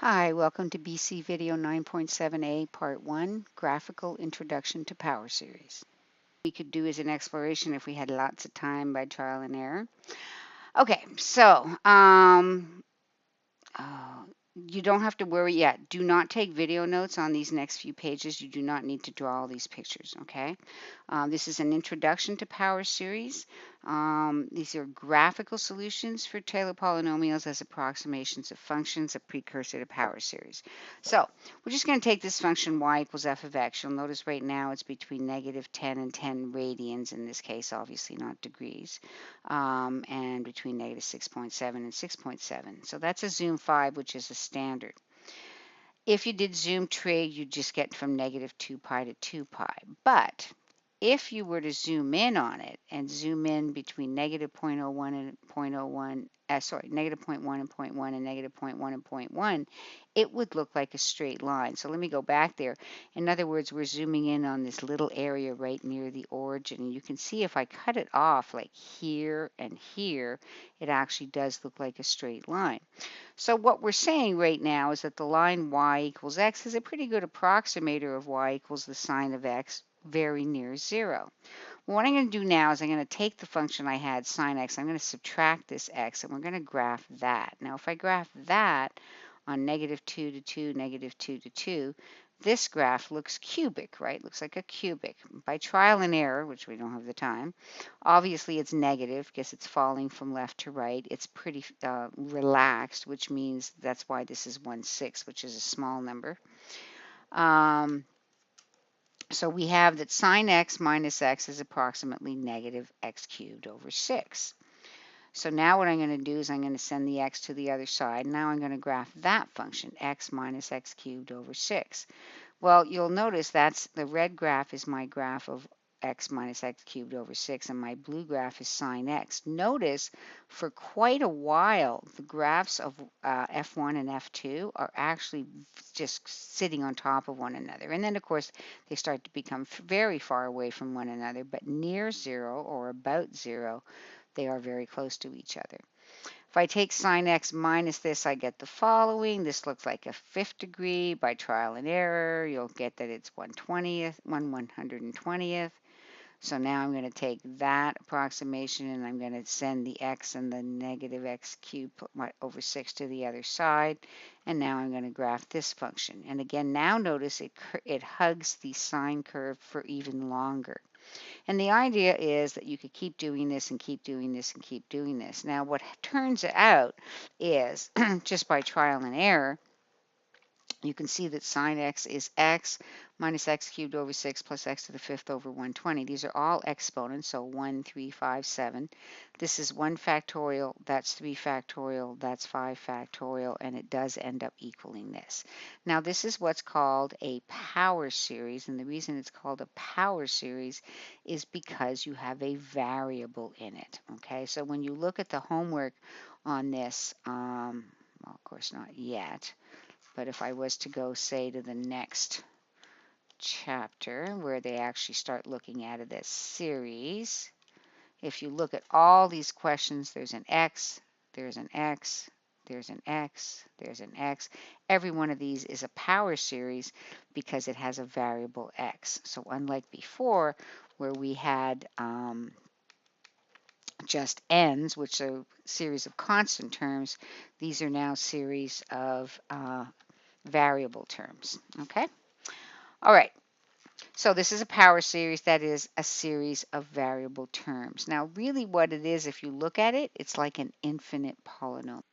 Hi, welcome to BC Video 9.7a Part 1, Graphical Introduction to Power Series. We could do as an exploration if we had lots of time by trial and error. Okay, so uh, you don't have to worry yet. Do not take video notes on these next few pages. You do not need to draw all these pictures, okay? This is an introduction to power series. These are graphical solutions for Taylor polynomials as approximations of functions, a precursor to power series. So we're just going to take this function y equals f of x. You'll notice right now it's between negative 10 and 10 radians in this case, obviously not degrees, and between negative 6.7 and 6.7. So that's a zoom 5, which is a standard. If you did zoom trig, you'd just get from negative 2 pi to 2 pi. But if you were to zoom in on it and zoom in between negative 0.01 and negative 0.1 and 0.1 and negative 0.1 and 0.1, it would look like a straight line. So let me go back there. In other words, we're zooming in on this little area right near the origin. And you can see if I cut it off like here and here, it actually does look like a straight line. So what we're saying right now is that the line y equals x is a pretty good approximator of y equals the sine of x very near 0. Well, what I'm going to do now is I'm going to take the function I had, sine x, I'm going to subtract this x, and we're going to graph that. Now, if I graph that on negative 2 to 2, negative 2 to 2, this graph looks cubic, right? Looks like a cubic. By trial and error, which we don't have the time, obviously it's negative because it's falling from left to right. It's pretty relaxed, which means that's why this is 1/6, which is a small number. So we have that sine x minus x is approximately negative x cubed over 6. So now what I'm going to do is I'm going to send the x to the other side. Now I'm going to graph that function, x minus x cubed over 6. Well, you'll notice that's the red graph is my graph of x minus x cubed over 6, and my blue graph is sine x. Notice for quite a while, the graphs of f1 and f2 are actually just sitting on top of one another. And then, of course, they start to become very far away from one another, but near 0 or about 0, they are very close to each other. If I take sine x minus this, I get the following. This looks like a fifth degree. By trial and error, you'll get that it's 1/120th. So now I'm going to take that approximation and I'm going to send the x and the negative x cubed over 6 to the other side. And now I'm going to graph this function. And again, now notice it hugs the sine curve for even longer. And the idea is that you could keep doing this and keep doing this and keep doing this. Now, what turns out is just by trial and error, you can see that sine x is x minus x cubed over 6 plus x to the fifth over 120. These are all exponents, so 1, 3, 5, 7. This is 1 factorial, that's 3 factorial, that's 5 factorial, and it does end up equaling this. Now, this is what's called a power series, and the reason it's called a power series is because you have a variable in it, okay? So when you look at the homework on this, well, of course not yet, but if I was to go, say, to the next chapter where they actually start looking at this series, if you look at all these questions, there's an x, there's an x, there's an x, there's an x. Every one of these is a power series because it has a variable x. So unlike before where we had just n's, which are a series of constant terms, these are now series of variable terms, okay? All right, so this is a power series, that is a series of variable terms. Now, really what it is, if you look at it, it's like an infinite polynomial.